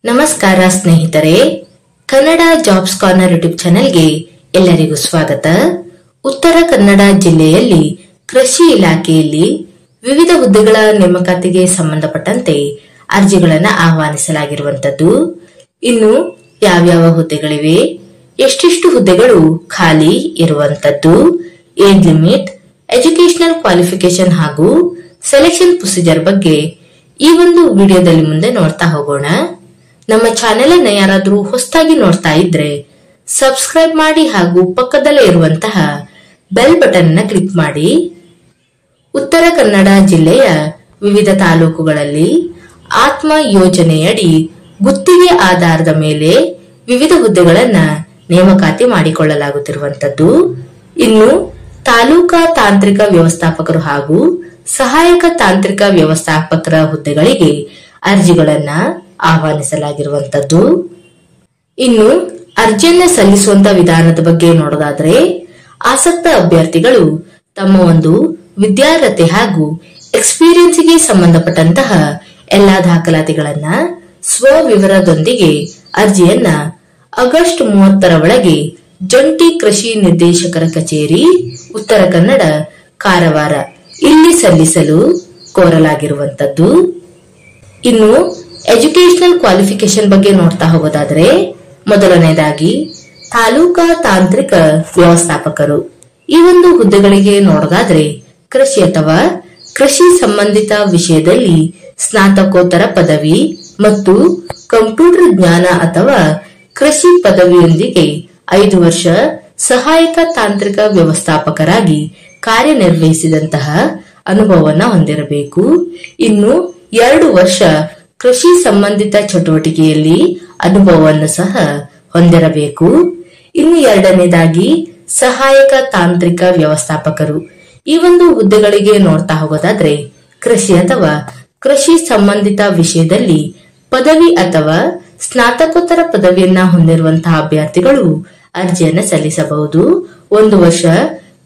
ನಮಸ್ಕಾರ ಸ್ನೇಹಿತರೆ, Kannada jobs corner YouTube ಚಾನೆಲ್ಗೆ ಎಲ್ಲರಿಗೂ ಸ್ವಾಗತ. ಉತ್ತರ ಕನ್ನಡ ಜಿಲ್ಲೆಯಲ್ಲಿ ಕೃಷಿ ಇಲಾಖೆಯಲ್ಲಿ ವಿವಿಧ ಹುದ್ದೆಗಳ ನೇಮಕಾತಿಗೆ ಸಂಬಂಧಪಟ್ಟಂತೆ ಅರ್ಜಿಗಳನ್ನು ಆಹ್ವಾನಿಸಲಾಗಿರುವಂತದ್ದು. ಇನ್ನು ಯಾವ್ಯಾವ ಹುದ್ದೆಗಳಿವೆ, ಎಷ್ಟೆಷ್ಟು ಹುದ್ದೆಗಳು ಖಾಲಿ ಇರುವಂತದ್ದು, ಏಜ್ ಲಿಮಿಟ್, ಎಜುಕೇಶನಲ್ ಕ್ವಾಲಿಫಿಕೇಶನ್ ಹಾಗೂ ಸೆಲೆಕ್ಷನ್ ಪ್ರೊಸೀಜರ್ ಬಗ್ಗೆ ಈ ಒಂದು ವಿಡಿಯೋದಲ್ಲಿ ಮುಂದೆ ನೋಡ್ತಾ ಹೋಗೋಣ. ನಮ್ಮ ಚಾನೆಲ್ ಅನ್ನ ಯಾರಾದ್ರೂ ಹೊಸದಾಗಿ ನೋಡ್ತಾ ಇದ್ರೆ ಸಬ್ಸ್ಕ್ರೈಬ್ ಮಾಡಿ ಹಾಗೂ ಪಕ್ಕದಲ್ಲೇ ಇರುವಂತಹ ಬೆಲ್ ಬಟನ್ ಅನ್ನ ಕ್ಲಿಕ್ ಮಾಡಿ. ಉತ್ತರ ಕನ್ನಡ ಜಿಲ್ಲೆಯ ವಿವಿಧ ತಾಲೂಕುಗಳಲ್ಲಿ ಆತ್ಮ ಯೋಜನೆಯಡಿ ಗುತ್ತಿಗೆ ಆಧಾರದ ಮೇಲೆ ವಿವಿಧ ಹುದ್ದೆಗಳನ್ನ ನೇಮಕಾತಿ ಮಾಡಿಕೊಳ್ಳಲಾಗುತ್ತಿರುವಂತದ್ದು. ಇನ್ನು ತಾಲೂಕಾ ತಾಂತ್ರಿಕ ವ್ಯವಸ್ಥಾಪಕರು ಹಾಗೂ ಸಹಾಯಕ ತಾಂತ್ರಿಕ ವ್ಯವಸ್ಥಾಪಕರ ಹುದ್ದೆಗಳಿಗೆ ಅರ್ಜಿಗಳನ್ನ ಆಹ್ವಾನಿಸಲಾಗಿರುವಂತದ್ದು. ಇನ್ನು ಅರ್ಜಿಯನ್ನ ಸಲ್ಲಿಸುವಂತ ವಿಧಾನದ ಬಗ್ಗೆ ನೋಡೋದಾದ್ರೆ, ಆಸಕ್ತ ಅಭ್ಯರ್ಥಿಗಳು ತಮ್ಮ ಒಂದು ವಿದ್ಯಾರ್ಹತೆ ಹಾಗೂ ಎಕ್ಸ್ಪೀರಿಯನ್ಸ್ಗೆ ಸಂಬಂಧಪಟ್ಟಂತಹ ಎಲ್ಲಾ ದಾಖಲಾತಿಗಳನ್ನ ಸ್ವವಿವರದೊಂದಿಗೆ ಅರ್ಜಿಯನ್ನ ಆಗಸ್ಟ್ 30ರ ಒಳಗೆ ಜಂಟಿ ಕೃಷಿ ನಿರ್ದೇಶಕರ ಕಚೇರಿ, ಉತ್ತರ ಕನ್ನಡ, ಕಾರವಾರ ಇಲ್ಲಿ ಸಲ್ಲಿಸಲು ಕೋರಲಾಗಿರುವಂತದ್ದು. ಇನ್ನು ಎಜುಕೇಶನಲ್ ಕ್ವಾಲಿಫಿಕೇಶನ್ ಬಗ್ಗೆ ನೋಡ್ತಾ ಹೋಗೋದಾದ್ರೆ, ಮೊದಲನೇದಾಗಿ ತಾಲೂಕಾ ತಾಂತ್ರಿಕ ವ್ಯವಸ್ಥಾಪಕರು ಈ ಒಂದು ಹುದ್ದೆಗಳಿಗೆ ನೋಡೋದಾದ್ರೆ, ಕೃಷಿ ಅಥವಾ ಕೃಷಿ ಸಂಬಂಧಿತ ವಿಷಯದಲ್ಲಿ ಸ್ನಾತಕೋತ್ತರ ಪದವಿ ಮತ್ತು ಕಂಪ್ಯೂಟರ್ ಜ್ಞಾನ ಅಥವಾ ಕೃಷಿ ಪದವಿಯೊಂದಿಗೆ 5 ವರ್ಷ ಸಹಾಯಕ ತಾಂತ್ರಿಕ ವ್ಯವಸ್ಥಾಪಕರಾಗಿ ಕಾರ್ಯನಿರ್ವಹಿಸಿದಂತಹ ಅನುಭವವನ್ನ ಹೊಂದಿರಬೇಕು. ಇನ್ನು 2 ವರ್ಷ ಕೃಷಿ ಸಂಬಂಧಿತ ಚಟುವಟಿಕೆಯಲ್ಲಿ ಅನುಭವವನ್ನು ಸಹ ಹೊಂದಿರಬೇಕು. ಇನ್ನು ಎರಡನೇದಾಗಿ ಸಹಾಯಕ ತಾಂತ್ರಿಕ ವ್ಯವಸ್ಥಾಪಕರು ಈ ಒಂದು ಹುದ್ದೆಗಳಿಗೆ ನೋಡ್ತಾ ಹೋಗೋದಾದ್ರೆ, ಕೃಷಿ ಅಥವಾ ಕೃಷಿ ಸಂಬಂಧಿತ ವಿಷಯದಲ್ಲಿ ಪದವಿ ಅಥವಾ ಸ್ನಾತಕೋತ್ತರ ಪದವಿಯನ್ನ ಹೊಂದಿರುವಂತಹ ಅಭ್ಯರ್ಥಿಗಳು ಅರ್ಜಿಯನ್ನ ಸಲ್ಲಿಸಬಹುದು. 1 ವರ್ಷ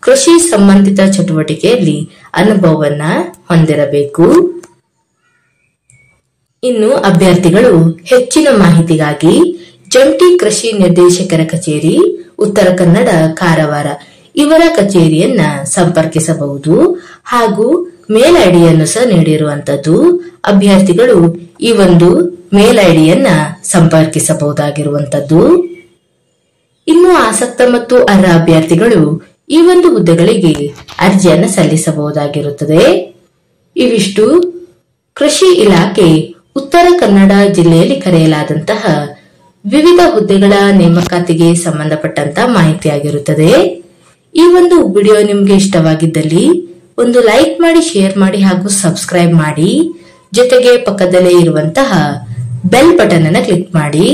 ಕೃಷಿ ಸಂಬಂಧಿತ ಚಟುವಟಿಕೆಯಲ್ಲಿ ಅನುಭವವನ್ನ ಹೊಂದಿರಬೇಕು. ಇನ್ನು ಅಭ್ಯರ್ಥಿಗಳು ಹೆಚ್ಚಿನ ಮಾಹಿತಿಗಾಗಿ ಜಂಟಿ ಕೃಷಿ ನಿರ್ದೇಶಕರ ಕಚೇರಿ, ಉತ್ತರ ಕನ್ನಡ, ಕಾರವಾರ ಇವರ ಕಚೇರಿಯನ್ನ ಸಂಪರ್ಕಿಸಬಹುದು ಹಾಗೂ ಮೇಲ್ ಐಡಿಯನ್ನು ಸಹ ನೀಡಿರುವಂತದ್ದು. ಅಭ್ಯರ್ಥಿಗಳು ಈ ಒಂದು ಮೇಲ್ ಐಡಿಯನ್ನ ಸಂಪರ್ಕಿಸಬಹುದಾಗಿರುವಂತದ್ದು. ಇನ್ನು ಆಸಕ್ತ ಮತ್ತು ಅರ್ಹ ಅಭ್ಯರ್ಥಿಗಳು ಈ ಒಂದು ಹುದ್ದೆಗಳಿಗೆ ಅರ್ಜಿಯನ್ನ ಸಲ್ಲಿಸಬಹುದಾಗಿರುತ್ತದೆ. ಇವಿಷ್ಟು ಕೃಷಿ ಇಲಾಖೆ ಉತ್ತರ ಕನ್ನಡ ಜಿಲ್ಲೆಯಲ್ಲಿ ಕರೆಯಲಾದಂತಹ ವಿವಿಧ ಹುದ್ದೆಗಳ ನೇಮಕಾತಿಗೆ ಸಂಬಂಧಪಟ್ಟಂತ ಮಾಹಿತಿಯಾಗಿರುತ್ತದೆ. ಈ ಒಂದು ವಿಡಿಯೋ ನಿಮ್ಗೆ ಇಷ್ಟವಾಗಿದ್ದಲ್ಲಿ ಒಂದು ಲೈಕ್ ಮಾಡಿ, ಶೇರ್ ಮಾಡಿ ಹಾಗೂ ಸಬ್ಸ್ಕ್ರೈಬ್ ಮಾಡಿ. ಜೊತೆಗೆ ಪಕ್ಕದಲ್ಲೇ ಇರುವಂತಹ ಬೆಲ್ ಬಟನ್ ಅನ್ನ ಕ್ಲಿಕ್ ಮಾಡಿ.